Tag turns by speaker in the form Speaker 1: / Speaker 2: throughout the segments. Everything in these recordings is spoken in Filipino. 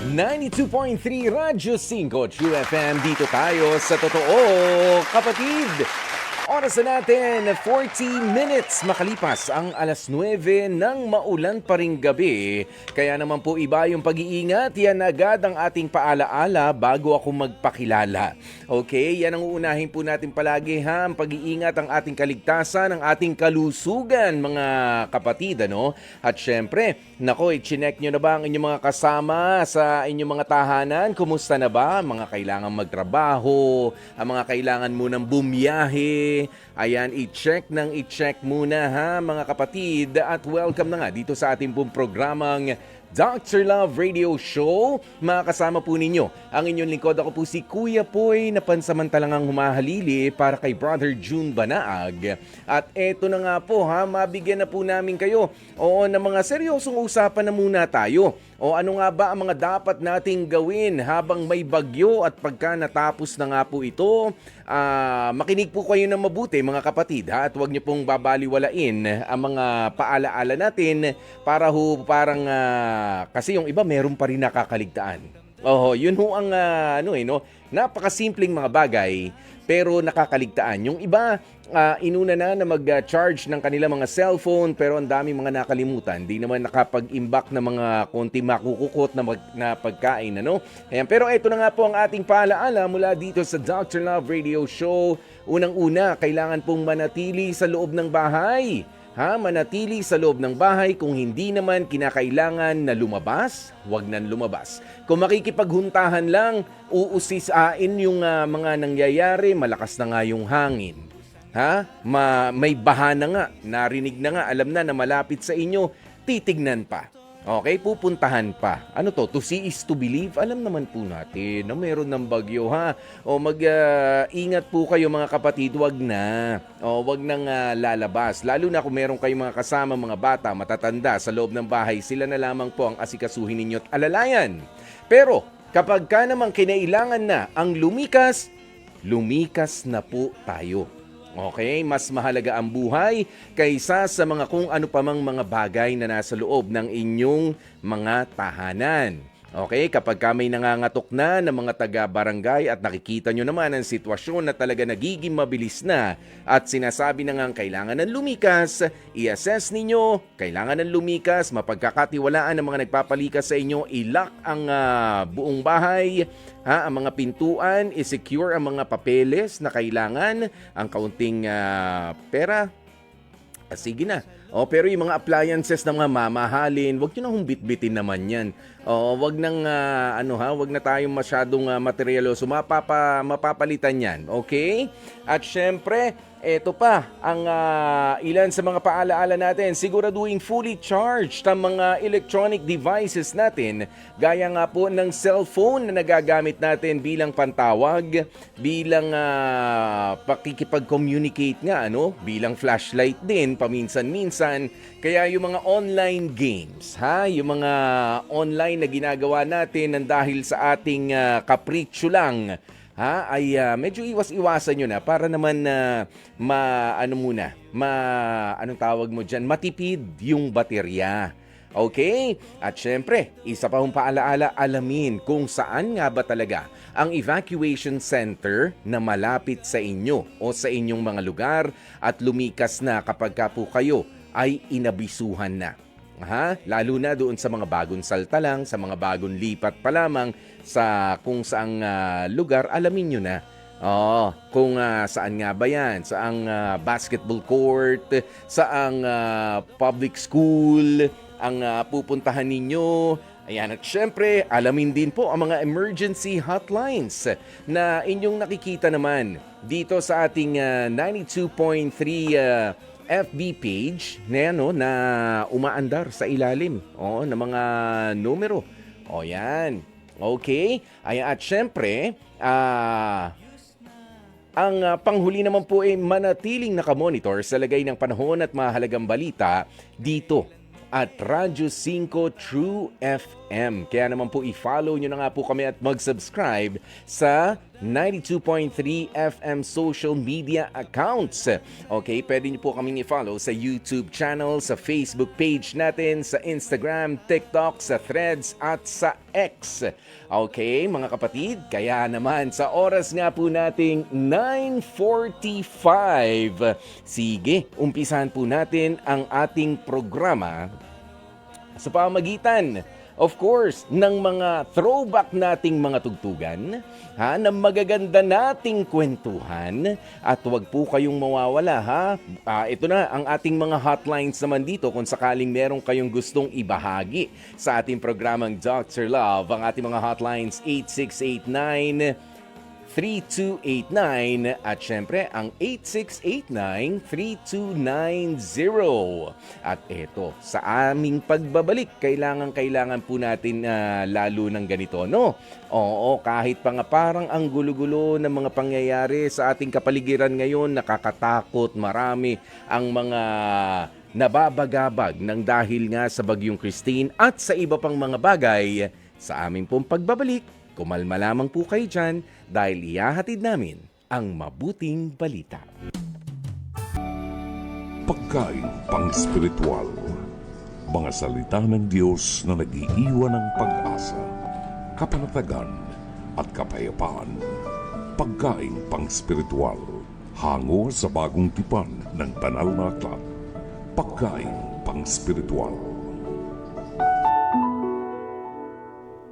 Speaker 1: 92.3 Radyo 5 True FM. Dito tayo sa totoo, kapatid. Oras na natin, 40 minutes makalipas ang alas 9 ng maulan pa ring gabi. Kaya naman po iba yung pag-iingat. Yan agad ang ating paalaala bago ako magpakilala. Okay, yan ang uunahin po natin palagi ha. Ang pag-iingat, ang ating kaligtasan, ang ating kalusugan mga kapatid. Ano? At syempre, nako, i-check nyo na ba ang inyong mga kasama sa inyong mga tahanan? Kumusta na ba? Mga kailangan magtrabaho, ang mga kailangan munang bumiyahe. Ayan, i-check muna ha mga kapatid. At welcome na nga dito sa ating pong programang Dr. Love Radio Show. Makakasama po ninyo ang inyong lingkod. Ako po si Kuya Poy na pansamantalang humahalili para kay Brother June Banaag. At eto na nga po ha, mabigyan na po namin kayo ng mga seryosong usapan na muna tayo. O ano nga ba ang mga dapat nating gawin habang may bagyo at pagka natapos na nga po ito? Makinig po kayo ng mabuti mga kapatid ha, at huwag niyo pong babaliwalain ang mga paalaala natin para parang kasi yung iba meron pa rin nakakaligtaan. Yun ho ang napakasimpleng mga bagay pero nakakaligtaan. Yung iba, inuna na mag-charge ng kanilang mga cellphone pero ang daming mga nakalimutan. Di naman nakapag-imbak ng mga konti makukukot na pagkain. Ano? Ayan, pero ito na nga po ang ating paalaala mula dito sa Dr. Love Radio Show. Unang-una, kailangan pong manatili sa loob ng bahay. Manatili sa loob ng bahay. Kung hindi naman kinakailangan na lumabas, huwag nang lumabas. Kung makikipaghuntahan lang, uusisain yung mga nangyayari, malakas na nga yung hangin. May baha na nga, narinig na nga, alam na malapit sa inyo, titignan pa. Okay, pupuntahan pa. Ano to see is to believe? Alam naman po natin na meron ng bagyo ha. Mag-ingat po kayo mga kapatid, wag na. Wag nang lalabas. Lalo na kung meron kayong mga kasama, mga bata, matatanda sa loob ng bahay, sila na lamang po ang asikasuhin ninyo at alalayan. Pero kapag ka naman kinailangan na ang lumikas na po tayo. Okay, mas mahalaga ang buhay kaysa sa mga kung ano pa mang mga bagay na nasa loob ng inyong mga tahanan. Okay, kapag may nangangatok na ng mga taga-barangay at nakikita nyo naman ang sitwasyon na talaga nagiging mabilis na at sinasabi na nga kailangan ng lumikas, i-assess ninyo, kailangan ng lumikas, mapagkakatiwalaan ng mga nagpapalikas sa inyo, i-lock ang buong bahay, ang mga pintuan, i-secure ang mga papeles na kailangan, ang kaunting pera, sige na. Pero yung mga appliances na mga mamahalin, wag nyo na humbit-bitin naman yan. Wag nang wag na tayong masyadong materialoso, mapapalitan yan. Okay? At syempre, eto pa ang ilan sa mga paalaala natin. Siguraduhin fully charged ang mga electronic devices natin, gaya nga po ng cellphone na nagagamit natin bilang pantawag, bilang pakikipag-communicate nga, bilang flashlight din paminsan-minsan. Kaya yung mga online games, yung mga online na ginagawa natin nang dahil sa ating kapritsyo lang, ay medyo iwas-iwasan nyo na para naman matipid yung baterya. Okay? At syempre, isa pa hong paalaala, alamin kung saan nga ba talaga ang evacuation center na malapit sa inyo o sa inyong mga lugar at lumikas na kapag po kayo ay inabisuhan na. Lalo na doon sa mga bagong salta lang, sa mga bagong lipat pa lamang sa kung saang lugar, alamin nyo na. Kung saan nga ba yan? Saang basketball court, saang public school ang pupuntahan ninyo. Ayan, at syempre, alamin din po ang mga emergency hotlines na inyong nakikita naman dito sa ating 92.3 FB page na umaandar sa ilalim ng mga numero. Yan. Okay? Ayan, at syempre, ang panghuli naman po ay manatiling nakamonitor sa lagay ng panahon at mahalagang balita dito at Radyo 5 True FM. FM. Kaya naman po i-follow nyo na nga po kami at mag-subscribe sa 92.3 FM social media accounts. Okay, pwede nyo po kaming i-follow sa YouTube channel, sa Facebook page natin, sa Instagram, TikTok, sa Threads at sa X. Okay, mga kapatid, kaya naman sa oras nga po nating 9:45, sige, umpisahan po natin ang ating programa sa pamagitan, of course, ng mga throwback nating mga tugtugan, ng magaganda nating kwentuhan, at huwag po kayong mawawala, ha? Ito na ang ating mga hotlines naman dito kung sakaling meron kayong gustong ibahagi sa ating programang Dr. Love. Ang ating mga hotlines 8689-3289 at syempre ang 8689-3290. At eto, sa aming pagbabalik, kailangan po natin lalo ng ganito, no? Oo, kahit pa nga parang ang gulo-gulo ng mga pangyayari sa ating kapaligiran ngayon, nakakatakot, marami ang mga nababagabag ng dahil nga sa Bagyong Christine at sa iba pang mga bagay. Sa aming pong pagbabalik, kumalma lamang po kayo dyan dahil ihahatid namin ang mabuting balita.
Speaker 2: Pagkain pang-spiritual. Mga salita ng Diyos na nag-iiwan ng pag-asa, kapanatagan at kapayapaan. Pagkain pang-spiritual. Hango sa bagong tipan ng banal na aklat. Pagkain pang-spiritual.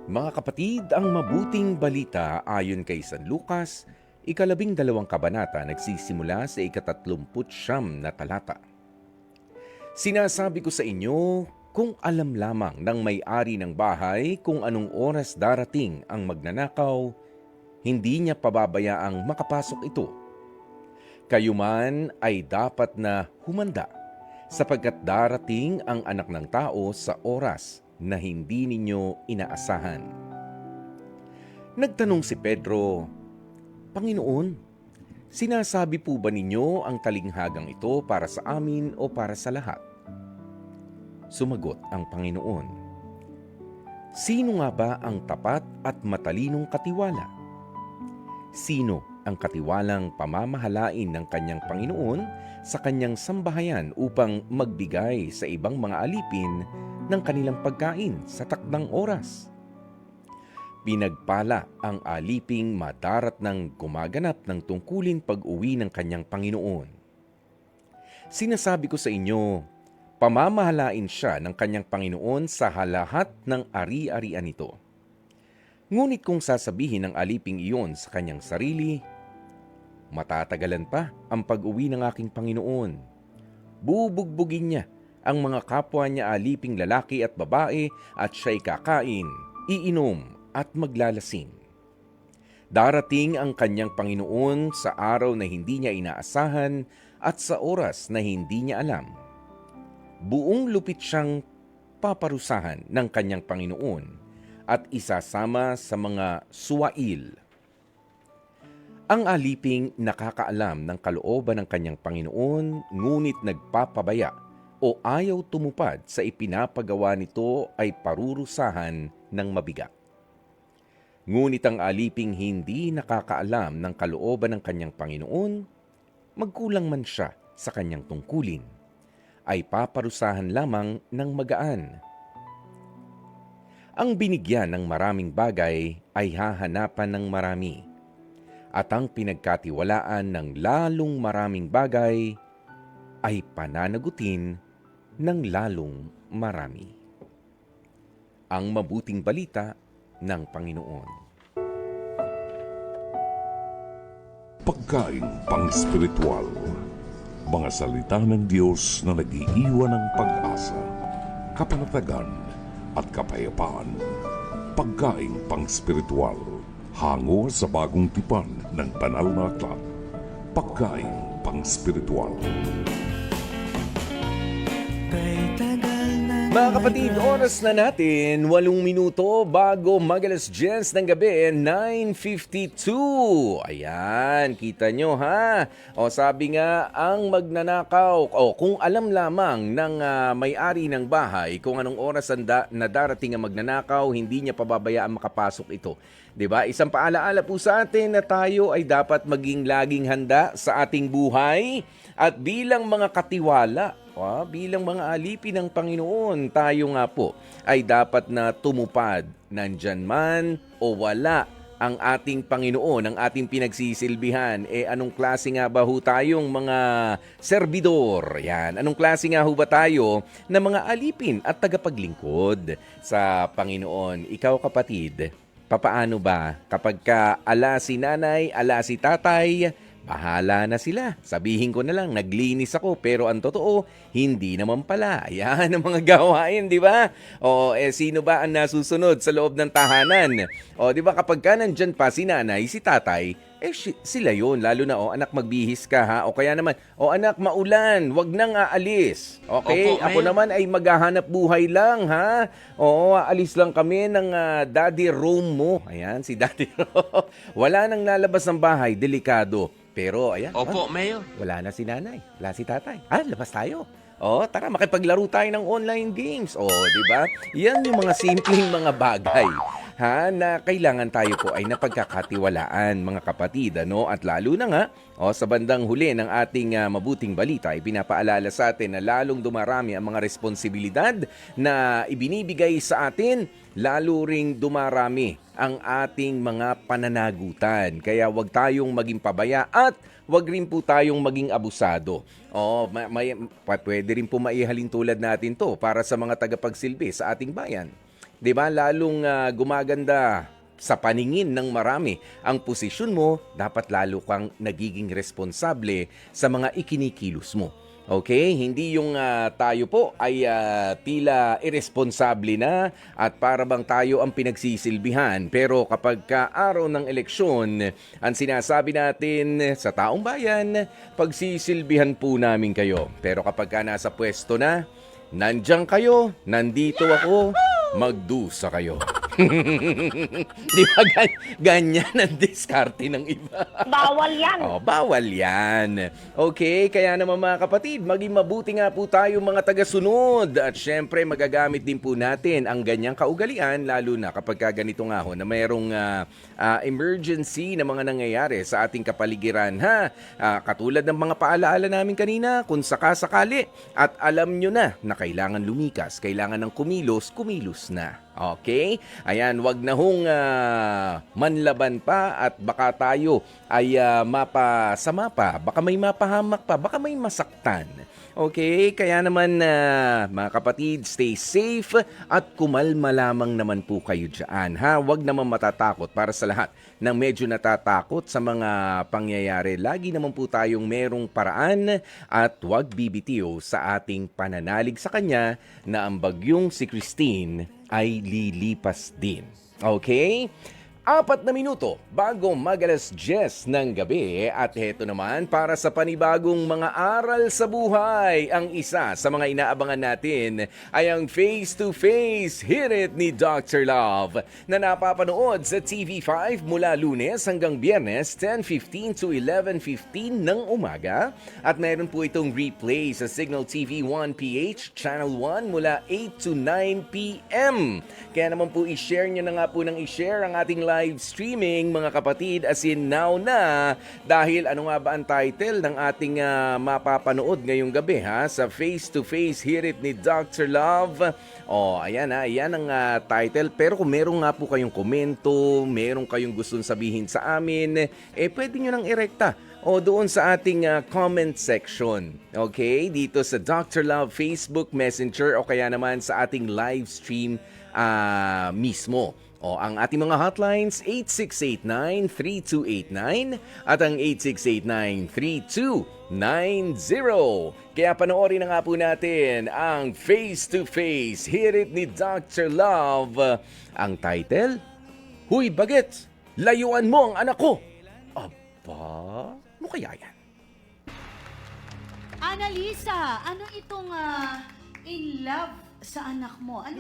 Speaker 1: Mga kapatid, ang mabuting balita ayon kay San Lucas, 12 kabanata nagsisimula sa 39 na talata. Sinasabi ko sa inyo, kung alam lamang ng may-ari ng bahay kung anong oras darating ang magnanakaw, hindi niya pababayaang makapasok ito. Kayo man ay dapat na humanda, sapagkat darating ang anak ng tao sa oras na hindi ninyo inaasahan. Nagtanong si Pedro, Panginoon, sinasabi po ba ninyo ang talinghagang ito para sa amin o para sa lahat? Sumagot ang Panginoon, sino nga ba ang tapat at matalinong katiwala? Sino ang katiwalang pamamahalain ng kanyang Panginoon sa kanyang sambahayan upang magbigay sa ibang mga alipin ng kanilang pagkain sa takdang oras? Pinagpala ang aliping madarat ng gumaganap ng tungkulin pag-uwi ng kanyang Panginoon. Sinasabi ko sa inyo, pamamahalain siya ng kanyang Panginoon sa lahat ng ari-arian nito. Ngunit kung sasabihin ng aliping iyon sa kanyang sarili, matatagalan pa ang pag-uwi ng aking Panginoon, bubugbugin niya ang mga kapwa niya aliping lalaki at babae at siya'y kakain, iinom at maglalasing. Darating ang kanyang Panginoon sa araw na hindi niya inaasahan at sa oras na hindi niya alam. Buong lupit siyang paparusahan ng kanyang Panginoon at isasama sa mga suwail. Ang aliping nakakaalam ng kalooban ng kanyang Panginoon, ngunit nagpapabaya o ayaw tumupad sa ipinapagawa nito ay parurusahan ng mabigat. Ngunit ang aliping hindi nakakaalam ng kalooban ng kanyang Panginoon, magkulang man siya sa kanyang tungkulin, ay paparusahan lamang ng magaan. Ang binigyan ng maraming bagay ay hahanapan ng marami, at ang pinagkatiwalaan ng lalong maraming bagay ay pananagutin ng lalong marami. Ang mabuting balita ng Panginoon.
Speaker 2: Pagkain pang-spiritual. Mga salita ng Diyos na nag-iiwan ng pag-asa, kapanatagan at kapayapaan. Pagkain pang-spiritual. Hango sa bagong tipan ng banal na aklat. Pagkain pang-spiritual.
Speaker 3: Kay tagal na
Speaker 1: Mga kapatid, oras na natin, 8 minuto bago mag-alas 10 ng gabi, 9:52. Ayan, kita nyo ha. O sabi nga, ang magnanakaw, kung alam lamang ng may-ari ng bahay kung anong oras na darating ang magnanakaw, hindi niya pababayaan makapasok ito. 'Di ba? Isang paalaala po sa atin na tayo ay dapat maging laging handa sa ating buhay at bilang mga katiwala, bilang mga alipin ng Panginoon, tayo nga po ay dapat na tumupad nandyan man o wala ang ating Panginoon, ang ating pinagsisilbihan. Anong klase nga ba ho tayong mga serbidor? Yan. Anong klase nga ho ba tayo na mga alipin at tagapaglingkod sa Panginoon? Ikaw kapatid, papaano ba kapag ala si nanay, ala si tatay, bahala na sila. Sabihin ko na lang, naglinis ako, pero ang totoo, hindi naman pala. Ayan ang mga gawain, di ba? Sino ba ang nasusunod sa loob ng tahanan? Di ba kapag nandyan pa si nanay, si tatay, sila yun. Lalo na, anak magbihis ka ha. O kaya naman, anak maulan, wag nang aalis. Okay?
Speaker 3: Opo,
Speaker 1: Ako naman ay maghahanap buhay lang ha. Aalis lang kami ng daddy room mo. Ayan, si daddy room. Wala nang lalabas ng bahay, delikado. Pero ayan,
Speaker 3: Opo, Mayor.
Speaker 1: wala na si nanay, wala si tatay. Labas tayo. Tara, makipaglaro tayo ng online games. Di ba? Yan yung mga simpleng mga bagay na kailangan tayo po ay napagkakatiwalaan, mga kapatid, At lalo na nga, sa bandang huli ng ating mabuting balita, ay pinapaalala sa atin na lalong dumarami ang mga responsibilidad na ibinibigay sa atin, lalo ring dumarami ang ating mga pananagutan. Kaya wag tayong maging pabaya at wag rin po tayong maging abusado. Pwede rin po maihalin tulad natin to para sa mga tagapagsilbi sa ating bayan. 'Di ba? Lalong gumaganda sa paningin ng marami ang posisyon mo, dapat lalo kang nagiging responsable sa mga ikinikilos mo. Okay? Hindi yung tayo po ay tila irresponsable na at para bang tayo ang pinagsisilbihan. Pero kapag araw ng eleksyon, ang sinasabi natin sa taong bayan, pagsisilbihan po namin kayo. Pero kapag nasa pwesto na, nandiyan kayo, nandito ako, magdusa kayo. Di ba ganyan ang diskarte ng iba?
Speaker 4: Bawal yan.
Speaker 1: Bawal yan. Okay, kaya naman mga kapatid, maging mabuti nga po tayo mga tagasunod. At syempre, magagamit din po natin ang ganyang kaugalian, lalo na kapag ganito nga ho, na mayroong emergency na mga nangyayari sa ating kapaligiran. Katulad ng mga paalaala namin kanina, kung sakasakali at alam nyo na kailangan lumikas, kailangan ng kumilos na. Okay? Ayan, wag na hong manlaban pa at baka tayo ay mapasama pa, baka may mapahamak pa, baka may masaktan. Okay? Kaya naman mga kapatid, stay safe at kumalma lamang naman po kayo dyan. Wag naman matatakot para sa lahat ng medyo natatakot sa mga pangyayari. Lagi naman po tayong merong paraan at wag bibitiw sa ating pananalig sa Kanya na ang bagyong si Christine ay lilipas din. Okay? 4 na minuto bago mag-alas 10 ng gabi at heto naman para sa panibagong mga aral sa buhay. Ang isa sa mga inaabangan natin ay ang face-to-face Hit It ni Dr. Love na napapanood sa TV5 mula Lunes hanggang Biyernes 10:15 to 11:15 ng umaga at meron po itong replay sa Signal TV 1PH Channel 1 mula 8 to 9 p.m. Kaya naman po i-share nyo na nga po ng i-share ang ating live streaming mga kapatid as in now na dahil ano nga ba ang title ng ating mapapanood ngayong gabi sa face-to-face Hit It ni Dr. Love. Ayan ayan ang title, pero kung meron nga po kayong komento, meron kayong gustong sabihin sa amin, pwede nyo nang irekta doon sa ating comment section. Okay? Dito sa Dr. Love Facebook Messenger o kaya naman sa ating live stream mismo. Ang ating mga hotlines, 8689-3289 at ang 8689-3290. Kaya panoorin na nga po natin ang face-to-face Hit It ni Dr. Love. Ang title, Huy Bagets, layuan mo ang anak ko. Aba, ano kaya yan?
Speaker 5: Annalisa, ano itong in love
Speaker 3: Sa anak mo? Ano?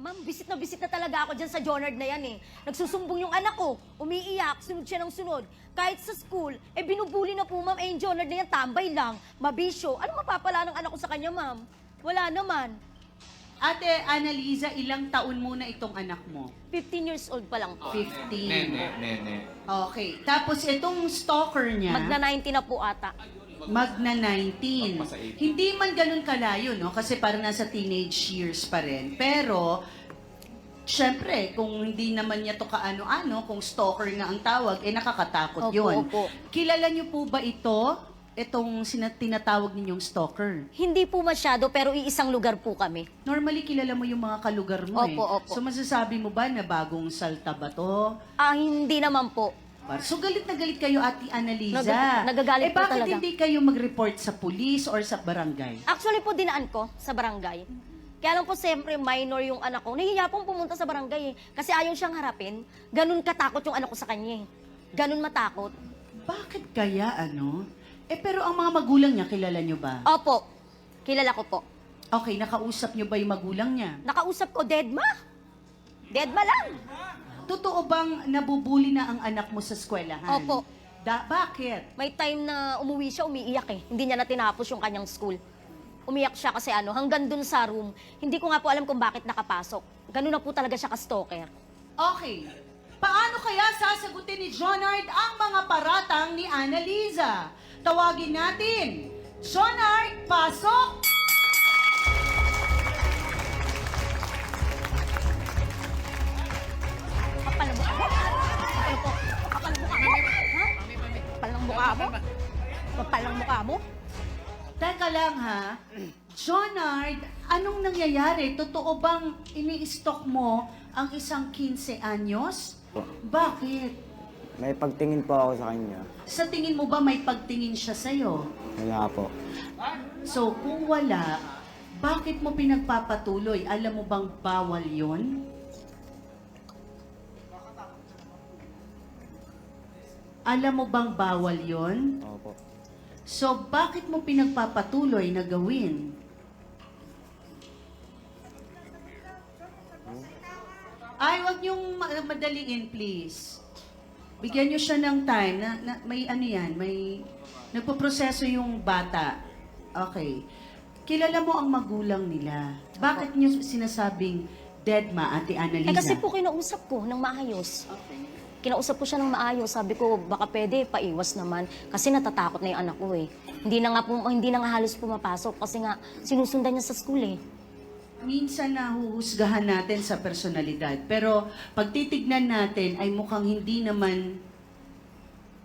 Speaker 4: Ma'am, bisit na talaga ako dyan sa Jonard na yan eh. Nagsusumbong yung anak ko, umiiyak, sunod siya ng sunod. Kahit sa school, binubuli na po ma'am, yung Jonard na yan, tambay lang, mabisyo. Ano mapapala ng anak ko sa kanya, ma'am? Wala naman.
Speaker 3: Ate Annalisa, ilang taon muna itong anak mo?
Speaker 4: 15 years old pa lang po.
Speaker 3: 15.
Speaker 5: Nene.
Speaker 3: Okay. Tapos itong stalker niya,
Speaker 4: Magna-90 na po ata.
Speaker 3: magna 19.
Speaker 5: Magpasa 18.
Speaker 3: Hindi man ganun kalayo, no? Kasi parang nasa teenage years pa rin. Pero, syempre, kung hindi naman niya to kaano-ano, kung stalker nga ang tawag, nakakatakot
Speaker 4: Opo,
Speaker 3: yun.
Speaker 4: opo.
Speaker 3: Kilala niyo po ba ito? Itong tinatawag ninyong stalker?
Speaker 4: Hindi po masyado, pero iisang lugar po kami.
Speaker 3: Normally, kilala mo yung mga kalugar mo eh.
Speaker 4: Opo, opo.
Speaker 3: So, masasabi mo ba na bagong salta ba to?
Speaker 4: Hindi naman po.
Speaker 3: So, galit na galit kayo, Ate Annalisa.
Speaker 4: Nagagalit po
Speaker 3: bakit
Speaker 4: talaga.
Speaker 3: hindi kayo mag-report sa police or sa barangay?
Speaker 4: Actually po, dinaan ko sa barangay. Kaya lang po, siyempre, minor yung anak ko. Nahihiya pong pumunta sa barangay eh. Kasi ayaw siyang harapin. Ganun katakot yung anak ko sa kanya eh. Ganun matakot.
Speaker 3: Bakit kaya, ano? Pero ang mga magulang niya, kilala niyo ba?
Speaker 4: Opo, kilala ko po.
Speaker 3: Okay, nakausap niyo ba yung magulang niya?
Speaker 4: Nakausap ko, Deadma. Deadma lang.
Speaker 3: Totoo bang nabubuli na ang anak mo sa eskwelahan?
Speaker 4: Opo.
Speaker 3: Bakit?
Speaker 4: May time na umuwi siya, umiiyak eh. Hindi niya na tinapos yung kanyang school. Umiyak siya kasi hanggang dun sa room. Hindi ko nga po alam kung bakit nakapasok. Ganun na po talaga siya ka-stalker.
Speaker 3: Okay. Paano kaya sasagutin ni Jonard ang mga paratang ni Annalisa? Tawagin natin. Jonard, pasok!
Speaker 4: Kapal ng mukha mo? Kapal po. Kapal ng mukha mo? Ha? Kapal ng mukha mo? Kapal ng mukha mo?
Speaker 3: Teka lang ha. Jonard, anong nangyayari? Totoo bang ini-stalk mo ang isang 15 anyos? Bakit?
Speaker 6: May pagtingin po ako sa kanya.
Speaker 3: Sa tingin mo ba may pagtingin siya sa'yo?
Speaker 6: Wala po.
Speaker 3: So, kung wala, bakit mo pinagpapatuloy? Alam mo bang bawal yon? Alam mo bang bawal yon?
Speaker 6: Opo.
Speaker 3: So, bakit mo pinagpapatuloy na gawin? Ay, wag niyong madaliin, please. Bigyan niyo siya ng time na may ano yan, may nagpo-proseso yung bata. Okay. Kilala mo ang magulang nila. Bakit niyo sinasabing Deadma, Ate Annalisa?
Speaker 4: Kasi po kinausap ko ng maayos.
Speaker 3: Okay.
Speaker 4: Kinausap ko siya ng maayos. Sabi ko, baka pwede, paiwas naman. Kasi natatakot na yung anak ko eh. Hindi na nga halos pumapasok kasi nga sinusundan niya sa school eh.
Speaker 3: Minsan nahuhusgahan natin sa personalidad. Pero pag titignan natin ay mukhang hindi naman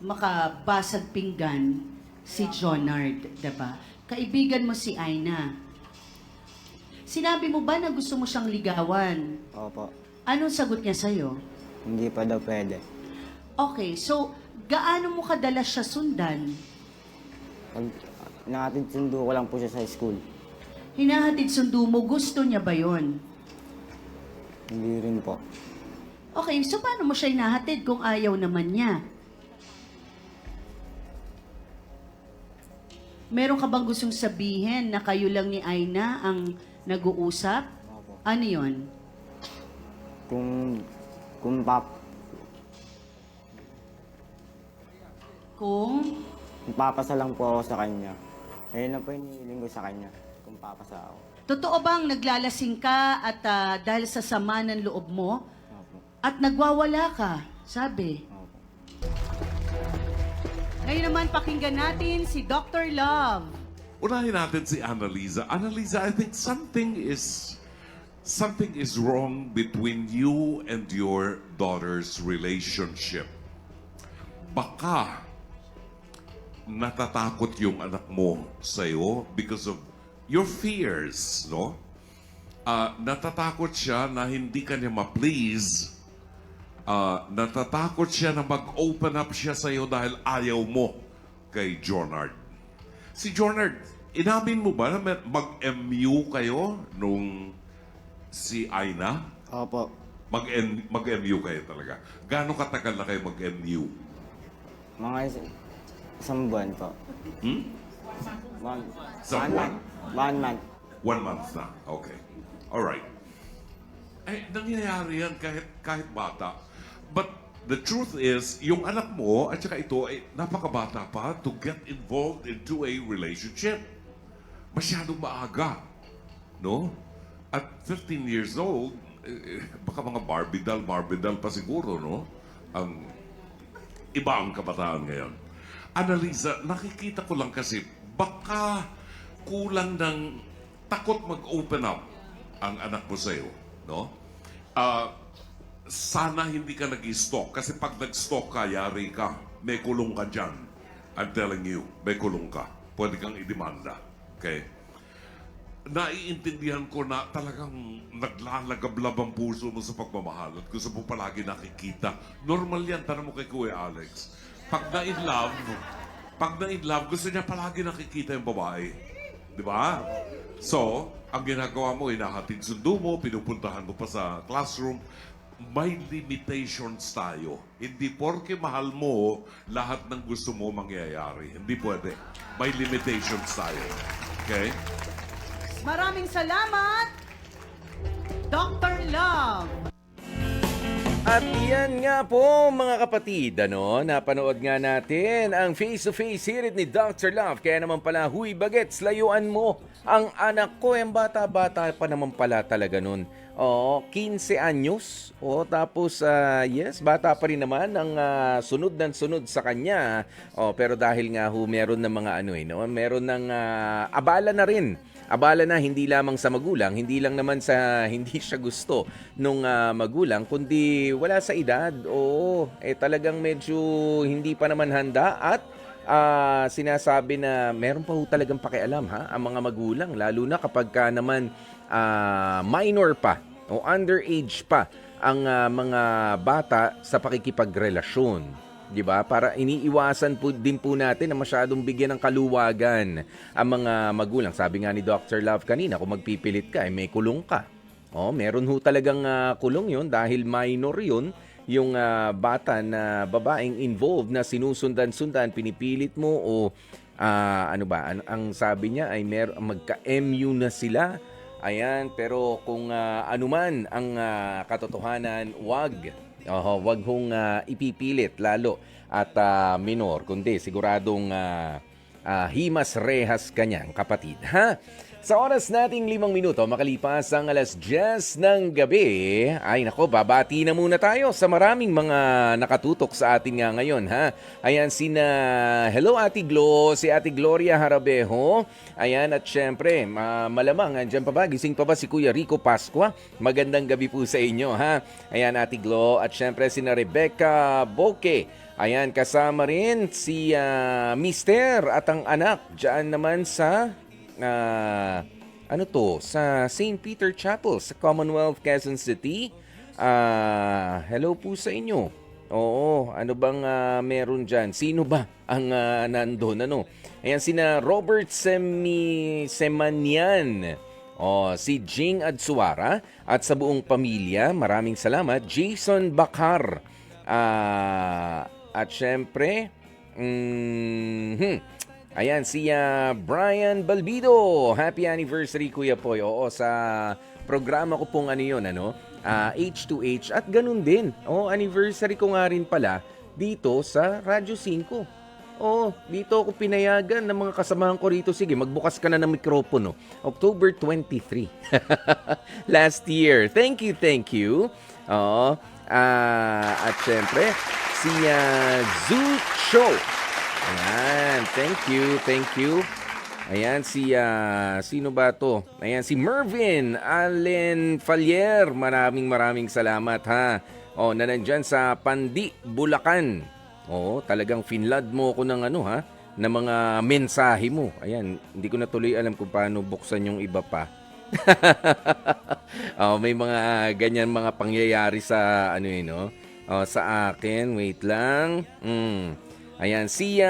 Speaker 3: makabasag pinggan si Jonard, diba? Kaibigan mo si Aina. Sinabi mo ba na gusto mo siyang ligawan?
Speaker 6: Opo.
Speaker 3: Anong sagot niya sa'yo?
Speaker 6: Hindi pa daw pwede.
Speaker 3: Okay, so gaano mo kadalas siya sundan?
Speaker 6: Pag nakatid sundo ko lang po siya sa school.
Speaker 3: Hinahatid sundo mo, gusto niya ba yon?
Speaker 6: Hindi rin po.
Speaker 3: Okay, so paano mo siya hinahatid kung ayaw naman niya? Meron ka bang gustong sabihin na kayo lang ni Aina ang nag-uusap?
Speaker 6: Opo.
Speaker 3: Ano yon?
Speaker 6: Kung
Speaker 3: Kung
Speaker 6: papasa lang po ako sa kanya. Ayun na po yung hinihiling ko sa kanya. Kung papasa ako.
Speaker 3: totoo bang naglalasing ka at dahil sa sama ng loob mo
Speaker 6: Opo.
Speaker 3: at nagwawala ka, sabi.
Speaker 6: Opo.
Speaker 3: Ngayon naman pakinggan natin si Dr. Love.
Speaker 2: Unahin natin si Annalisa. Annalisa, I think something is wrong between you and your daughter's relationship. Baka natatakot yung anak mo sa'yo because of your fears, no? Natatakot siya na hindi ka niya ma-please. Natatakot siya na mag-open up siya sa'yo dahil ayaw mo kay Jonard. Si Jonard, inamin mo ba na mag-MU kayo nung si Aina?
Speaker 6: Opo.
Speaker 2: Mag-MU kayo talaga. Gaano katagal na kayo mag-MU?
Speaker 6: Mga isang buwan po.
Speaker 2: Hmm?
Speaker 6: One,
Speaker 2: Isang
Speaker 6: one
Speaker 2: buwan?
Speaker 6: month. 1 month.
Speaker 2: 1 month na. Okay. Alright. Nangyayari yan kahit bata. But the truth is, yung anak mo at saka ito ay napakabata pa to get involved into a relationship. Masyadong maaga. No? At 15 years old, baka mga Barbie doll pa siguro, no? Ang iba ang kabataan ngayon. Annalisa, nakikita ko lang kasi baka kulang ng takot mag-open up ang anak mo sa'yo, no? Sana hindi ka nag-stalk kasi pag nag-stalk ka, yari ka. May kulong ka dyan. I'm telling you, may kulong ka. Pwede kang idemanda. Okay? Naiintindihan ko na talagang naglalagablab ang puso mo sa pagmamahal at gusto mo palagi nakikita. Normal yan, tanong mo kay Kuya Alex. Pag na-in love, gusto niya palagi nakikita yung babae. Di ba? So, ang ginagawa mo, hinahatid sundo mo, pinupuntahan mo pa sa classroom, may limitations tayo. Hindi porke mahal mo, lahat ng gusto mo mangyayari. Hindi pwede. May limitations tayo. Okay?
Speaker 3: Maraming salamat, Dr. Love.
Speaker 1: At yan nga po mga kapatid, napanood nga natin ang face-to-face hirit ni Dr. Love. Kaya naman pala, huy bagets, layuan mo ang anak ko. Yung bata-bata pa naman pala talaga nun. 15 anyos. Tapos, yes, bata pa rin naman ang sunod ng sunod sa kanya. Pero dahil nga meron ng mga meron ng abala na rin. Abala na hindi lamang sa magulang, hindi lang naman sa hindi siya gusto nung magulang, kundi wala sa edad. Talagang medyo hindi pa naman handa at sinasabi na meron pa talagang pakialam ang mga magulang, lalo na kapag naman minor pa o underage pa ang mga bata sa pakikipagrelasyon. 'Di ba? Para iniiwasan po din po natin na masyadong bigyan ng kaluwagan ang mga magulang. Sabi nga ni Dr. Love kanina, kung magpipilit ka, may kulong ka. Meron talagang kulong 'yun dahil minor 'yun, yung bata na babaeng involved na sinusundan-sundan, pinipilit mo o ang sabi niya ay magka-MU na sila. Ayan, pero kung anuman ang katotohanan, wag hong ipipilit lalo at minor, kundi siguradong himas rehas kanyang kapatid. Sa oras nating 5 minuto, makalipas ang 10:00 ng gabi, ay nako, babati na muna tayo sa maraming mga nakatutok sa atin nga ngayon. Ayan, hello Ate Glo, si Ate Gloria Harabejo. Ayan, at syempre, malamang, andyan pa ba? Gising pa ba si Kuya Rico Pascua? Magandang gabi po sa inyo, Ayan, Ate Glo, at syempre si Rebecca Boke. Ayan, kasama rin si Mister at ang anak dyan naman sa sa St. Peter Chapel sa Commonwealth, Quezon City. Hello po sa inyo. Ano bang meron dyan? Sino ba ang nandun? Ayan, sina Robert Semanian, si Jing Adsuara at sa buong pamilya. Maraming salamat. Jason Bakar. At syempre, ayan, si Brian Balbido. Happy anniversary, Kuya Poy. Sa programa ko pong H2H. At ganun din. Anniversary ko nga rin pala dito sa Radyo 5. Dito ako pinayagan ng mga kasamahan ko rito. Sige, magbukas ka na ng mikropono. October 23. Last year. Thank you. At syempre, si Zucho. Ayan, thank you. Ayan, sino ba to? Ayan, si Mervin Allen Falier. Maraming salamat na nandyan sa Pandi, Bulacan. Talagang finlad mo ko ng ng mga mensahe mo. Ayan, hindi ko na tuloy alam kung paano buksan yung iba pa. May mga ganyan mga pangyayari sa sa akin. Wait lang. Ayan, si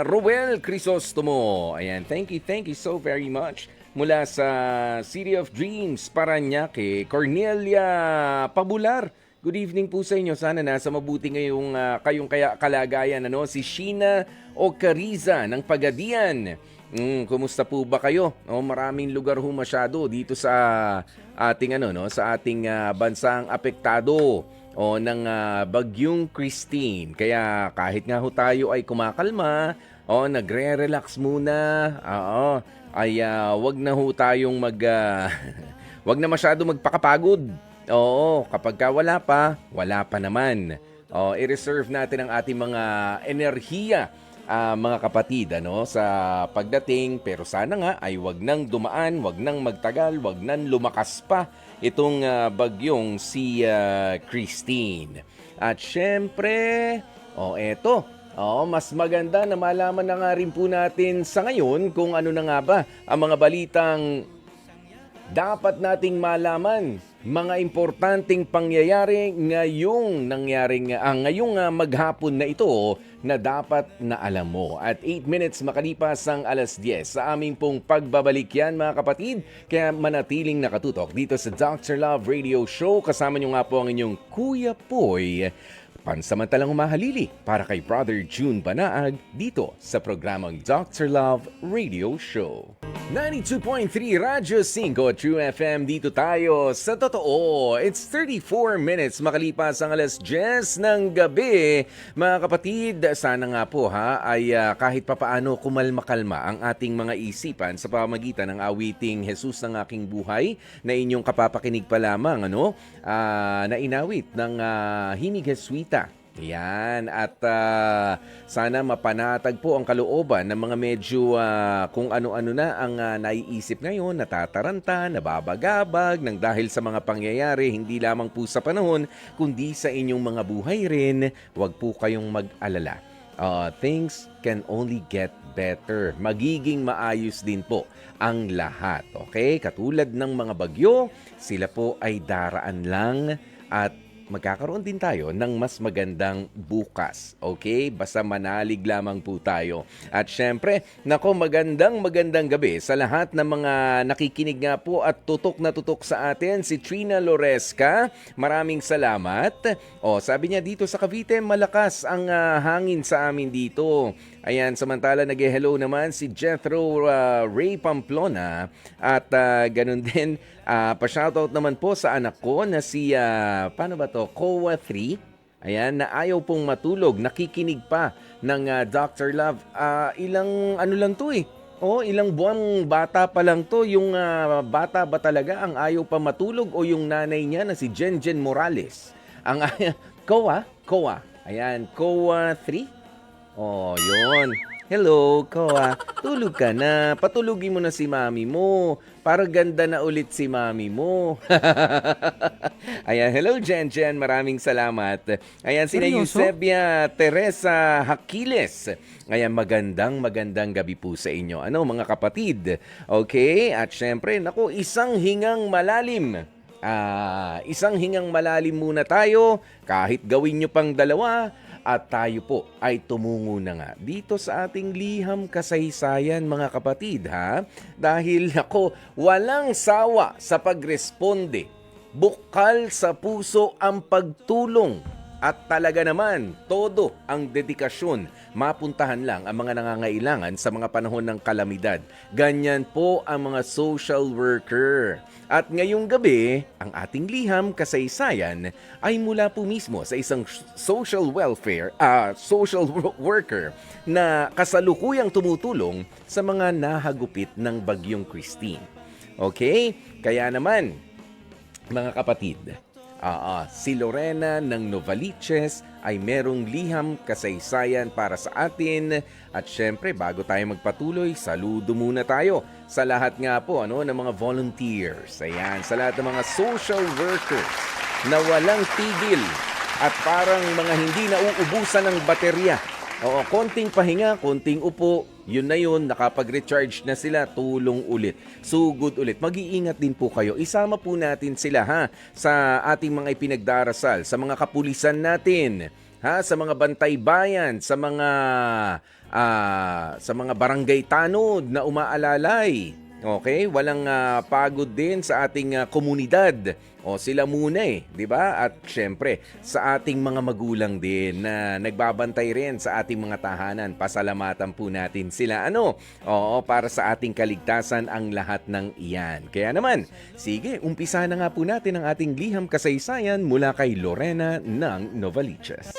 Speaker 1: Roel Crisostomo. Ayan, thank you so very much. Mula sa City of Dreams, Parañaque, Cornelia Pabular. Good evening po sa inyo. Sana nasa mabuti kayong kalagayan. Si Sheena Ocariza ng Pagadian. Kumusta po ba kayo? Maraming lugar ho masyado dito sa ating sa ating bansang apektado ng bagyong Christine. Kaya kahit nga ho tayo ay kumakalma, nagre-relax muna. Wag na ho tayong wag na masyado magpakapagod. Kapag ka wala pa naman. I-reserve natin ang ating mga enerhiya, mga kapatid, sa pagdating. Pero sana nga ay wag nang dumaan, wag nang magtagal, wag nang lumakas pa itong bagyong si Christine. At syempre, mas maganda na malaman na nga rin po natin sa ngayon kung ano na nga ba ang mga balitang dapat nating malaman, mga importanteng pangyayari ngayong maghapon na ito na dapat na alam mo. At 8 minutes makalipas ang 10:00 sa aming pong pagbabalik yan, mga kapatid. Kaya manatiling nakatutok dito sa Dr. Love Radio Show. Kasama nyo nga po ang inyong Kuya Poy, pansamantalang umahalili para kay Brother June Banaag dito sa programang Dr. Love Radio Show. 92.3 Radyo 5 True FM, dito tayo sa totoo. It's 34 minutes makalipas ang 10:00 ng gabi. Mga kapatid, sana nga po ay kahit papaano kumalma-kalma ang ating mga isipan sa pamamagitan ng awiting Jesus ng aking buhay na inyong kapapakinig pa lamang na inawit ng Himig Jesuita. Yan, at sana mapanatag po ang kalooban ng mga medyo kung ano-ano na ang naiisip ngayon, natataranta, nababagabag ng dahil sa mga pangyayari, hindi lamang po sa panahon, kundi sa inyong mga buhay rin. Huwag po kayong mag-alala. Things can only get better. Magiging maayos din po ang lahat. Okay? Katulad ng mga bagyo, sila po ay daraan lang at magkakaroon din tayo ng mas magandang bukas. Okay? Basta manalig lamang po tayo. At syempre, magandang gabi sa lahat ng mga nakikinig nga po at tutok na tutok sa atin. Si Trina Loresca, maraming salamat. Sabi niya dito sa Cavite, malakas ang hangin sa amin dito. Ayan, samantala nag-hello naman si Jethro Ray Pamplona. At ganun din, pa-shoutout naman po sa anak ko na si, Kowa 3. Ayan, na ayaw pong matulog. Nakikinig pa ng Dr. Love. Ilang lang to ilang buwang bata pa lang to. Yung bata ba talaga ang ayaw pa matulog o yung nanay niya na si Jenjen Morales? Ang Kowa. Ayan, Kowa 3. Yun. Hello, Koa. Tulog ka na. Patulugin mo na si mami mo. Para ganda na ulit si mami mo. Ayan, hello Jen. Maraming salamat. Ayan, sina Eusebia Teresa Hakiles. Ayan, magandang gabi po sa inyo. Mga kapatid? Okay, at syempre, isang hingang malalim. Isang hingang malalim muna tayo. Kahit gawin nyo pang dalawa. At tayo po ay tumungo na nga dito sa ating liham kasaysayan, mga kapatid, Dahil walang sawa sa pagresponde. Bukal sa puso ang pagtulong. At talaga naman, todo ang dedikasyon. Mapuntahan lang ang mga nangangailangan sa mga panahon ng kalamidad. Ganyan po ang mga social worker. At ngayong gabi, ang ating liham kasaysayan ay mula po mismo sa isang social worker na kasalukuyang tumutulong sa mga nahagupit ng bagyong Christine. Okay? Kaya naman, mga kapatid, si Lorena ng Novaliches ay merong liham kasaysayan para sa atin. At syempre, bago tayo magpatuloy, saludo muna tayo sa lahat nga po ng mga volunteers. Ayan, sa lahat ng mga social workers na walang tigil at parang mga hindi nauubusan ng baterya. Konting pahinga, konting upo, yun na yun, nakapag-recharge na sila, tulong ulit, sugod ulit. Mag-iingat din po kayo. Isama po natin sila sa ating mga ipinagdarasal, sa mga kapulisan natin, sa mga bantay bayan, sa mga barangay tanod na umaalalay. Okay? Walang pagod din sa ating komunidad. O sila muna di ba? At syempre, sa ating mga magulang din na nagbabantay rin sa ating mga tahanan, pasalamatan po natin sila. Oo, para sa ating kaligtasan ang lahat ng iyan. Kaya naman, sige, umpisa na nga po natin ang ating liham kasaysayan mula kay Lorena ng Novaliches.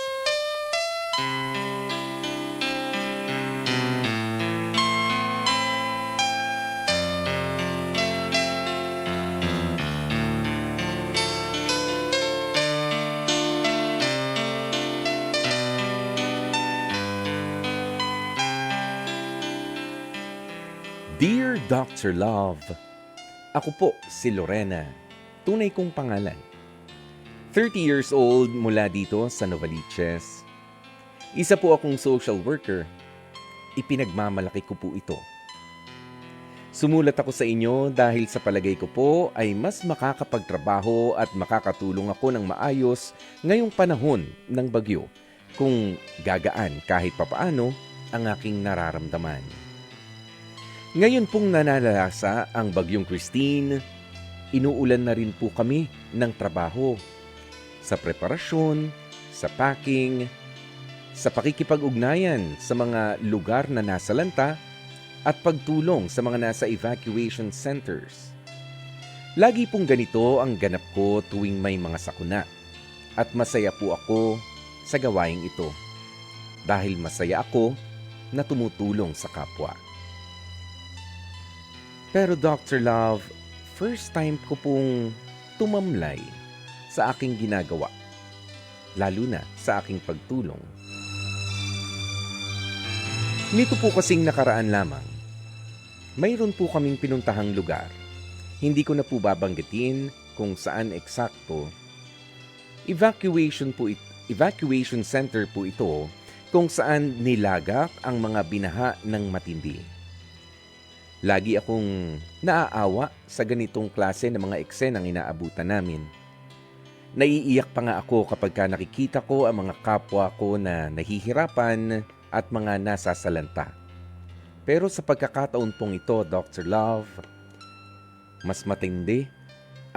Speaker 1: Dear Dr. Love, ako po si Lorena, tunay kong pangalan. 30 years old mula dito sa Novaliches. Isa po akong social worker. Ipinagmamalaki ko po ito. Sumulat ako sa inyo dahil sa palagay ko po ay mas makakapagtrabaho at makakatulong ako ng maayos ngayong panahon ng bagyo kung gagaan kahit papaano ang aking nararamdaman. Ngayon pong nanalasa ang bagyong Christine, inuulan na rin po kami ng trabaho sa preparasyon, sa packing, sa pakikipag-ugnayan sa mga lugar na nasalanta at pagtulong sa mga nasa evacuation centers. Lagi pong ganito ang ganap ko tuwing may mga sakuna at masaya po ako sa gawaing ito dahil masaya ako na tumutulong sa kapwa. Pero Dr. Love, first time ko pong tumamlay sa aking ginagawa, lalo na sa aking pagtulong. Nito po kasing nakaraan lamang, mayroon po kaming pinuntahang lugar. Hindi ko na po babanggitin kung saan eksakto. Evacuation center po ito kung saan nilagak ang mga binaha ng matindi. Lagi akong naaawa sa ganitong klase ng mga eksenang inaabutan namin. Naiiyak pa nga ako kapag nakikita ko ang mga kapwa ko na nahihirapan at mga nasasalanta. Pero sa pagkakataon pong ito, Dr. Love, mas matindi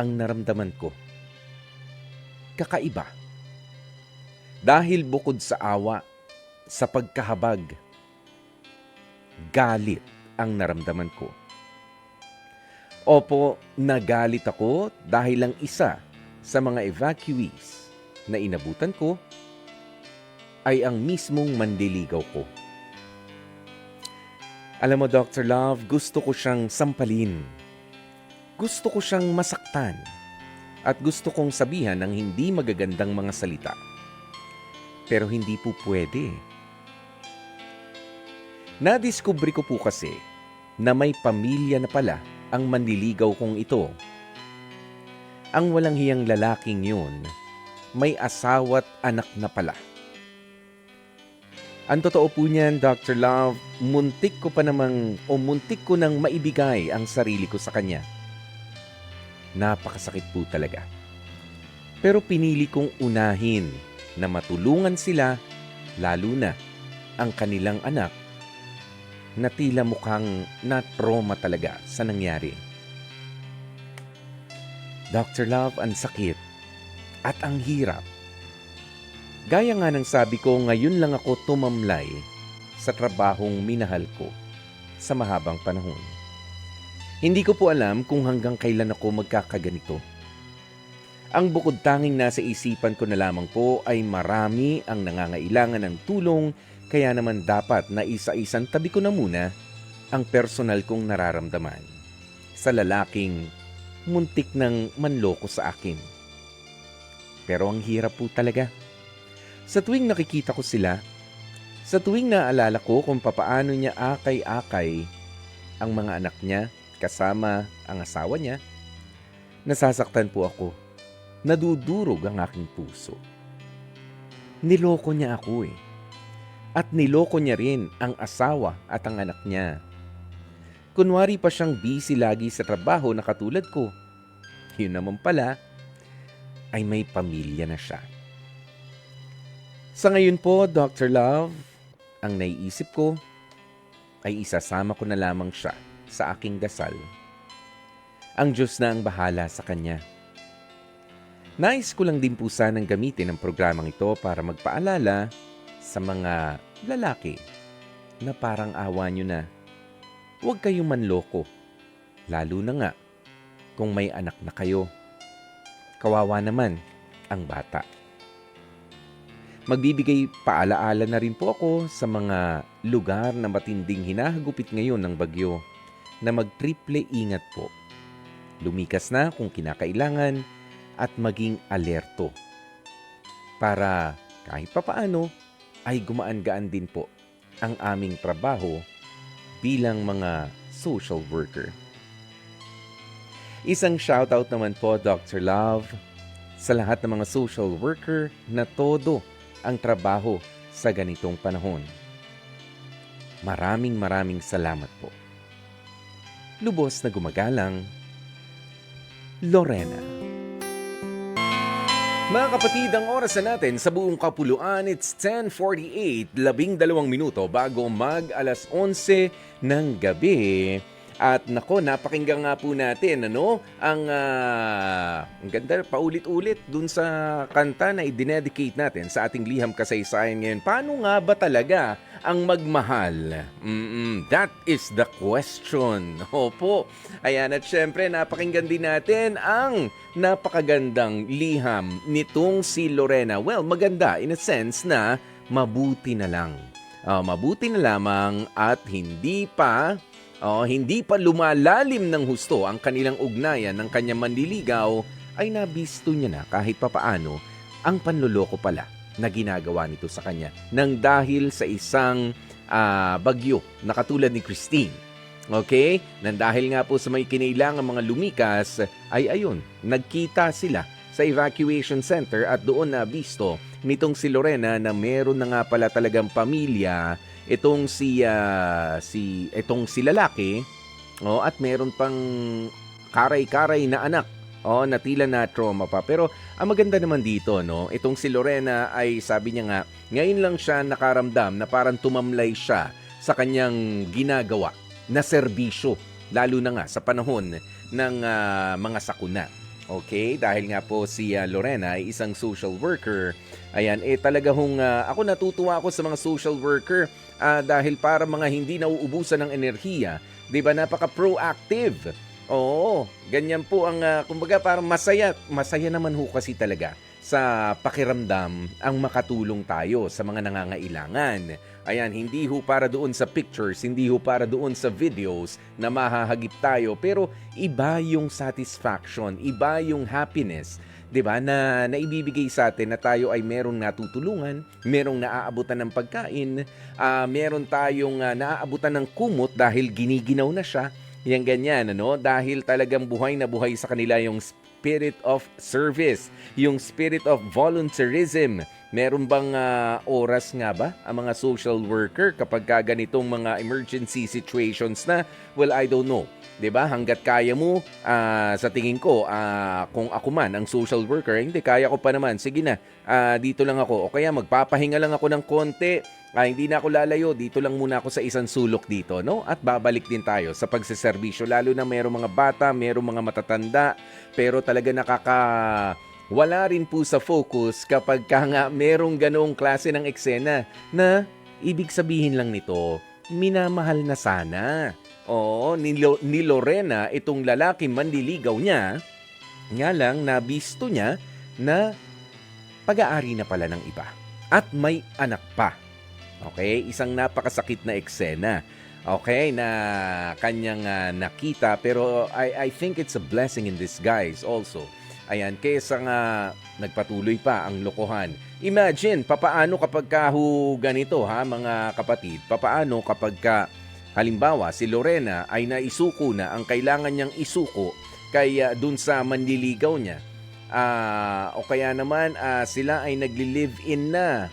Speaker 1: ang naramdaman ko. Kakaiba. Dahil bukod sa awa, sa pagkahabag, galit ang naramdaman ko. Opo, nagalit ako dahil lang isa sa mga evacuees na inabutan ko ay ang mismong manliligaw ko. Alam mo, Dr. Love, gusto ko siyang sampalin. Gusto ko siyang masaktan. At gusto kong sabihan ng hindi magagandang mga salita. Pero hindi po pwede. Nadiskubre ko po kasi na may pamilya na pala ang manliligaw kong ito. Ang walang hiyang lalaking yun, may asawa't anak na pala. Ang totoo po niyan, Dr. Love, muntik ko nang maibigay ang sarili ko sa kanya. Napakasakit po talaga. Pero pinili kong unahin na matulungan sila, lalo na ang kanilang anak, na tila mukhang na-trauma talaga sa nangyari. Dr. Love, ang sakit at ang hirap. Gaya nga ng sabi ko, ngayon lang ako tumamlay sa trabahong minahal ko sa mahabang panahon. Hindi ko po alam kung hanggang kailan ako magkakaganito. Ang bukod tanging nasa isipan ko na lamang po ay marami ang nangangailangan ng tulong. Kaya naman dapat na isa-isang tabi ko na muna ang personal kong nararamdaman sa lalaking muntik ng manloko sa akin. Pero ang hirap po talaga. Sa tuwing nakikita ko sila, sa tuwing naalala ko kung papaano niya akay-akay ang mga anak niya kasama ang asawa niya, nasasaktan po ako. Nadudurog ang aking puso. Niloko niya ako At niloko niya rin ang asawa at ang anak niya. Kunwari pa siyang busy lagi sa trabaho na katulad ko. Yun naman pala, ay may pamilya na siya. Sa ngayon po, Dr. Love, ang naiisip ko ay isasama ko na lamang siya sa aking dasal. Ang Diyos na ang bahala sa kanya. Nais ko lang din po sanang gamitin ang programang ito para magpaalala sa mga lalaki na parang awa nyo na. Huwag kayong manloko, lalo na nga kung may anak na kayo. Kawawa naman ang bata. Magbibigay paalaala na rin po ako sa mga lugar na matinding hinahagupit ngayon ng bagyo na mag-triple ingat po. Lumikas na kung kinakailangan at maging alerto para kahit papaano ay gumaan-gaan din po ang aming trabaho bilang mga social worker. Isang shoutout naman po, Dr. Love, sa lahat ng mga social worker na todo ang trabaho sa ganitong panahon. Maraming salamat po. Lubos na gumagalang, Lorena. Mga kapatid, ang oras na natin sa buong kapuluan, it's 10:48, 12 minuto bago mag alas 11 ng gabi. At nako, napakinggan nga po natin ang ganda paulit-ulit dun sa kanta na i-dedicate natin sa ating liham kasaysayan ngayon. Paano nga ba talaga ang magmahal? That is the question. Opo. Ayan, at syempre napakinggan din natin ang napakagandang liham nitong si Lorena. Well, maganda in a sense na mabuti na lang. Mabuti na lamang at hindi pa lumalalim ng husto ang kanilang ugnayan ng kanyang manliligaw, ay nabisto niya na kahit papaano ang panloloko pala na ginagawa nito sa kanya nang dahil sa isang bagyo na katulad ni Christine. Okay? Nang dahil nga po sa may kinailangan mga lumikas, ay ayun, nagkita sila sa evacuation center at doon nabisto nitong si Lorena na meron na nga pala talagang pamilya itong si lalaki, at meron pang karay-karay na anak, na tila na trauma pa. Pero ang maganda naman dito, itong si Lorena ay sabi niya nga, ngayon lang siya nakaramdam na parang tumamlay siya sa kanyang ginagawa na serbisyo, lalo na nga sa panahon ng mga sakuna. Okay, dahil nga po si Lorena ay isang social worker. Ayan, talaga ako natutuwa ako sa mga social worker dahil para mga hindi nauubusan ng enerhiya, 'di ba? Napaka-proactive. Oo, ganyan po ang kumbaga parang masaya naman ho kasi talaga sa pakiramdam ang makatulong tayo sa mga nangangailangan. Ayan, hindi ho para doon sa pictures, hindi ho para doon sa videos na mahahagip tayo, pero iba yung satisfaction, iba yung happiness, 'di ba? Na naibibigay sa atin na tayo ay merong natutulungan, merong naaabutan ng pagkain, meron tayong naaabutan ng kumot dahil giniginaw na siya. Yang ganyan, dahil talagang buhay na buhay sa kanila yung spirit of service, yung spirit of volunteerism. Meron bang oras nga ba ang mga social worker kapag ganitong mga emergency situations na, well, I don't know. 'Di ba? Hangga't kaya mo, sa tingin ko, kung ako man ang social worker, hindi, kaya ko pa naman. Sige na, dito lang ako. O kaya magpapahinga lang ako ng konti. Hindi na ako lalayo. Dito lang muna ako sa isang sulok dito, At babalik din tayo sa pagseserbisyo. Lalo na merong mga bata, merong mga matatanda. Pero talaga wala rin po sa focus kapag nga merong ganoong klase ng eksena na ibig sabihin lang nito, minamahal na sana. Oo, ni Lorena, itong lalaki manliligaw niya, nga lang nabisto niya na pag-aari na pala ng iba. At may anak pa. Okay, isang napakasakit na eksena. Okay, na kanyang nakita, pero I think it's a blessing in disguise also. Ayan, kesa nga nagpatuloy pa ang lokohan. Imagine, papaano kapag ganito mga kapatid, papaano kapag halimbawa si Lorena ay naisuko na ang kailangan niyang isuko kay dun sa manliligaw niya. O kaya naman sila ay nagli-live-in na.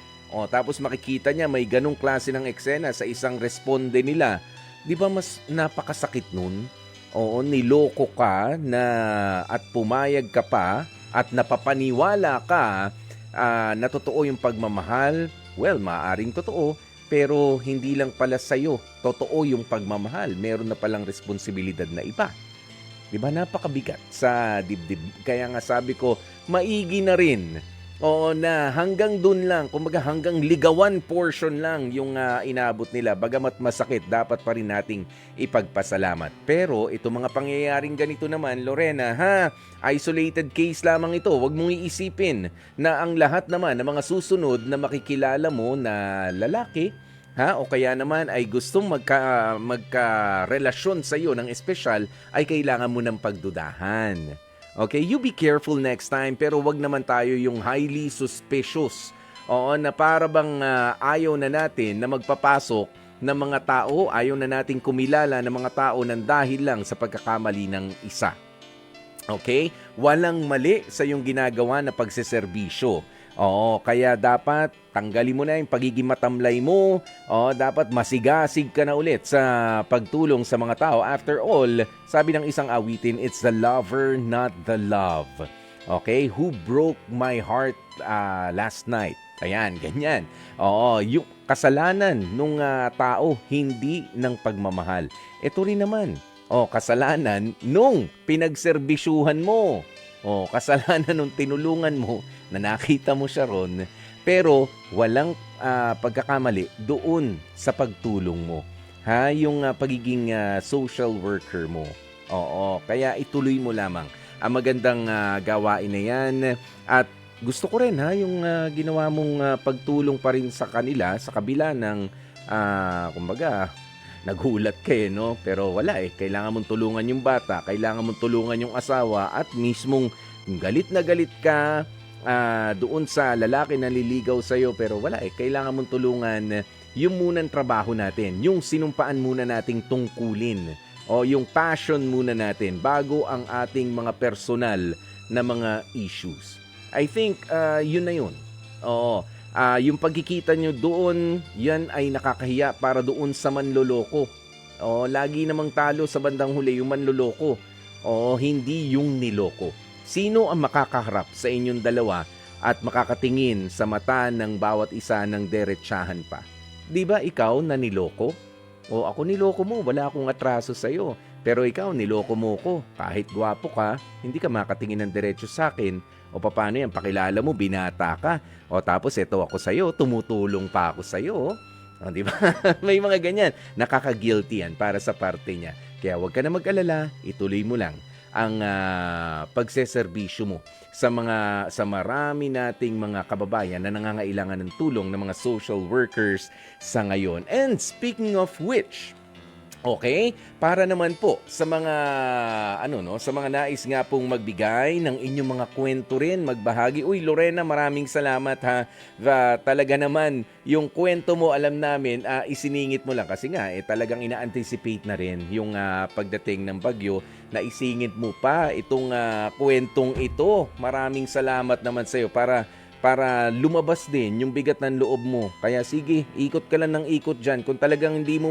Speaker 1: Tapos makikita niya may ganong klase ng eksena sa isang responde nila. Di ba mas napakasakit nun? Oo, niloko ka at pumayag ka pa at napapaniwala ka na totoo yung pagmamahal. Well, maaaring totoo, pero hindi lang pala sa'yo totoo yung pagmamahal. Meron na palang responsibilidad na iba. 'Di ba? Napakabigat sa dibdib. Kaya nga sabi ko, maigi na rin. Oo, na hanggang dun lang, kumbaga hanggang ligawan portion lang yung inabot nila. Bagamat masakit, dapat pa rin nating ipagpasalamat. Pero ito mga pangyayaring ganito naman, Lorena, isolated case lamang ito. Huwag mong iisipin na ang lahat naman ng mga susunod na makikilala mo na lalaki, o kaya naman ay gustong magka-relasyon sa iyo ng espesyal, ay kailangan mo ng pagdudahan. Okay, you be careful next time, pero wag naman tayo yung highly suspicious. Oo, na para bang ayaw na natin na magpapasok ng mga tao, ayaw na natin kumilala ng mga tao ng dahil lang sa pagkakamali ng isa. Okay? Walang mali sa yung ginagawa na pagseserbisyo. Oo, kaya dapat tanggalin mo na yung pagiging matamlay mo. Oo, dapat masigasig ka na ulit sa pagtulong sa mga tao. After all, sabi ng isang awitin, it's the lover, not the love. Okay? Who broke my heart last night? Ayan, ganyan. Oo, yung kasalanan nung tao, hindi ng pagmamahal. Ito rin naman. Kasalanan nung pinagserbisyuhan mo. Kasalanan nung tinulungan mo na nakita mo siya ron, pero walang pagkakamali doon sa pagtulong mo. Yung pagiging social worker mo. Oo, kaya ituloy mo lamang ang magandang gawain na yan. At gusto ko rin yung ginawa mong pagtulong pa rin sa kanila sa kabila ng kumbaga nagulat ka no? Pero wala kailangan mong tulungan yung bata, kailangan mong tulungan yung asawa, at mismong galit na galit ka doon sa lalaki na liligaw sa'yo, pero wala kailangan mong tulungan yung munang trabaho natin, yung sinumpaan muna nating tungkulin, o yung passion muna natin bago ang ating mga personal na mga issues. I think yun na yun. Yung pagkikita nyo doon, yan ay nakakahiya para doon sa manloloko. Lagi namang talo sa bandang huli yung manloloko. Hindi yung niloko. Sino ang makakaharap sa inyong dalawa at makakatingin sa mata ng bawat isa ng derechahan pa? Di ba ikaw na niloko? Ako niloko mo, wala akong atraso sa'yo. Pero ikaw, niloko mo ko. Kahit gwapo ka, hindi ka makatingin ng diretso sa akin. Paano yan, pakilala mo, binata ka. Tapos ito ako sa'yo, tumutulong pa ako sa'yo. Di ba? May mga ganyan. Nakaka-guilty yan para sa parte niya. Kaya huwag ka na mag-alala, ituloy mo lang ang pagseserbisyo mo sa marami nating mga kababayan na nangangailangan ng tulong ng mga social workers sa ngayon. And speaking of which, para naman po sa mga sa mga nais nga pong magbigay ng inyong mga kwento rin, magbahagi. Uy, Lorena, maraming salamat talaga naman yung kwento mo, alam namin, isiningit mo lang kasi nga talagang ina-anticipate na rin yung pagdating ng bagyo, na isingit mo pa itong kwentong ito. Maraming salamat naman sa iyo para lumabas din yung bigat ng loob mo. Kaya sige, ikot ka lang ng ikot diyan. Kung talagang hindi mo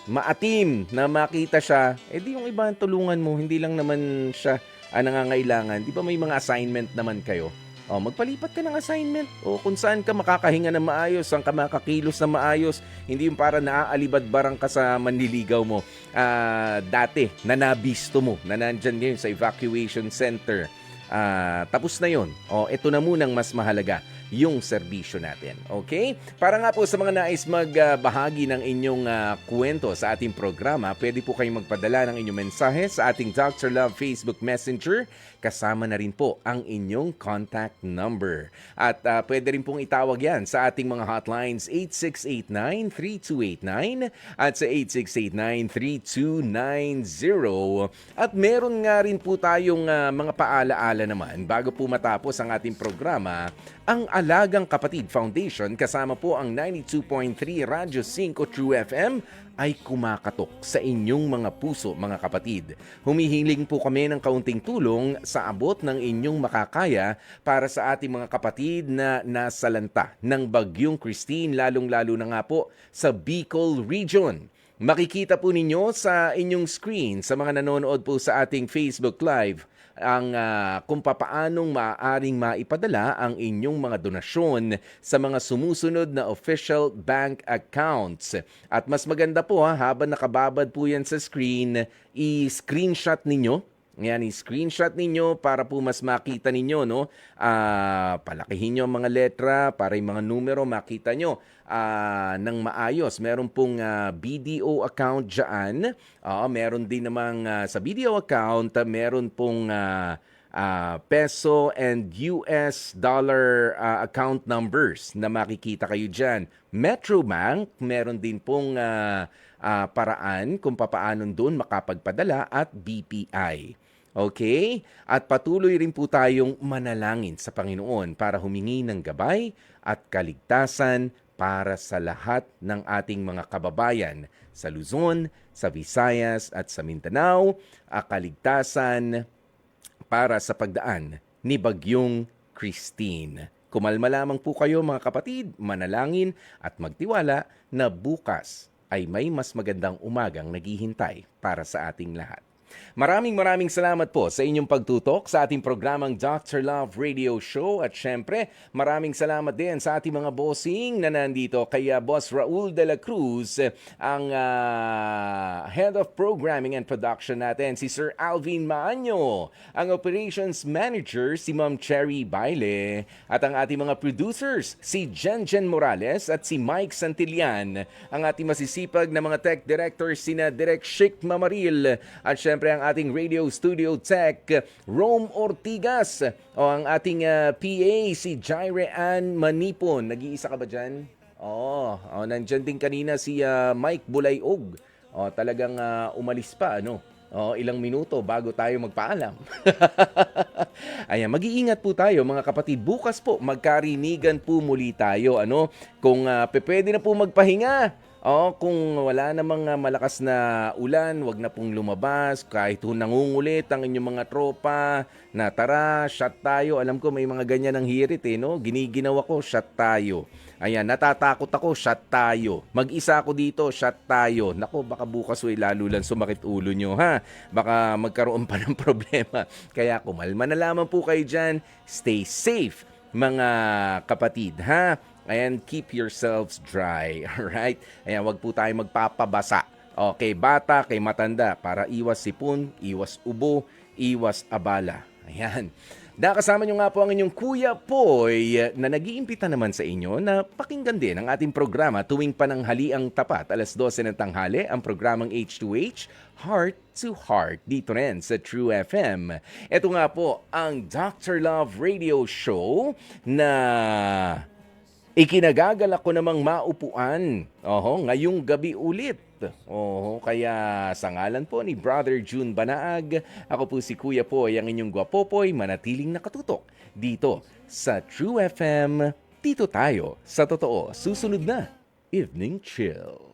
Speaker 1: maatim na makita siya, di yung iba tulungan mo, hindi lang naman siya nangangailangan. Di ba may mga assignment naman kayo? Magpalipat ka ng assignment. Kung saan ka makakahinga ng maayos, saan ka makakilos na maayos, hindi yung para naaalibad-barang ka sa manliligaw mo. Dati, na nabisto mo, na nandyan ngayon sa evacuation center. Tapos na yun. Ito na munang mas mahalaga, yung serbisyo natin. Okay? Para nga po sa mga nais magbahagi ng inyong kwento sa ating programa, pwede po kayong magpadala ng inyong mensahe sa ating Dr. Love Facebook Messenger. Kasama na rin po ang inyong contact number. At pwede rin pong itawag yan sa ating mga hotlines 8689-3289 at sa 8689-3290. At meron nga rin po tayong mga paalaala naman bago po matapos ang ating programa. Ang Alagang Kapatid Foundation kasama po ang 92.3 Radyo 5 True FM ay kumakatok sa inyong mga puso, mga kapatid. Humihiling po kami ng kaunting tulong sa abot ng inyong makakaya para sa ating mga kapatid na nasalanta ng Bagyong Christine, lalong-lalo na nga po sa Bicol Region. Makikita po ninyo sa inyong screen sa mga nanonood po sa ating Facebook Live ang kung papaanong maaaring maipadala ang inyong mga donasyon sa mga sumusunod na official bank accounts. At mas maganda po habang nakababad po yan sa screen, i-screenshot ninyo. Yan, i-screenshot ninyo para po mas makita ninyo, no? Palakihin nyo ang mga letra para yung mga numero makita nyo ng maayos. Meron pong BDO account dyan. Meron din namang sa BDO account, meron pong peso and US dollar account numbers na makikita kayo dyan. Metrobank, meron din pong paraan kung papaano doon makapagpadala at BPI. Okay? At patuloy rin po tayong manalangin sa Panginoon para humingi ng gabay at kaligtasan para sa lahat ng ating mga kababayan sa Luzon, sa Visayas at sa Mindanao, kaligtasan para sa pagdaan ni Bagyong Christine. Kumalma lamang po kayo mga kapatid, manalangin at magtiwala na bukas ay may mas magandang umagang naghihintay para sa ating lahat. Maraming salamat po sa inyong pagtutok sa ating programang Dr. Love Radio Show at syempre maraming salamat din sa ating mga bossing na nandito kay Boss Raul de la Cruz, ang Head of Programming and Production natin, si Sir Alvin Maanyo, ang Operations Manager si Ma'am Cherry Baile at ang ating mga producers si Jenjen Morales at si Mike Santillan, ang ating masisipag na mga tech directors sina Direk Chic Mamaril at syempre ang ating radio studio tech, Rome Ortigas. O ang ating PA, si Jaire Ann Manipon. Nag-iisa ka ba dyan? Nandyan din kanina si Mike Bulayog. Talagang umalis pa, ano? Ilang minuto bago tayo magpaalam. Ayan, mag-iingat po tayo mga kapatid. Bukas po, magkarinigan po muli tayo. Ano? Kung pwede na po magpahinga. Kung wala namang malakas na ulan, wag na pong lumabas. Kahit nangungulit ang inyong mga tropa na tara, shot tayo. Alam ko may mga ganyan ang hirit no? Giniginaw ako, shot tayo. Ayan, natatakot ako, shot tayo. Mag-isa ako dito, shot tayo. Nako, baka bukas lalo lang sumakit ulo nyo, ha? Baka magkaroon pa ng problema. Kaya kumalma na lamang po kayo dyan. Stay safe, mga kapatid, ha? And keep yourselves dry, alright? Ayan, wag po tayo magpapabasa. Okay, bata, kay matanda, para iwas sipon, iwas ubo, iwas abala. Ayan. Nakasama nyo nga po ang inyong Kuya Poy na nag-iimbita naman sa inyo na pakinggan din ang ating programa tuwing pananghaliang tapat. 12:00 ng tanghali, ang programang H2H, Heart to Heart, dito rin sa True FM. Ito nga po ang Dr. Love Radio Show na ikinagagalak ko namang maupuan. Ngayong gabi ulit. Kaya sa ngalan po ni Brother June Banaag, ako po si Kuya Poy, ang inyong gwapopoy, manatiling nakatutok dito sa True FM. Dito tayo sa totoo. Susunod na, Evening Chill.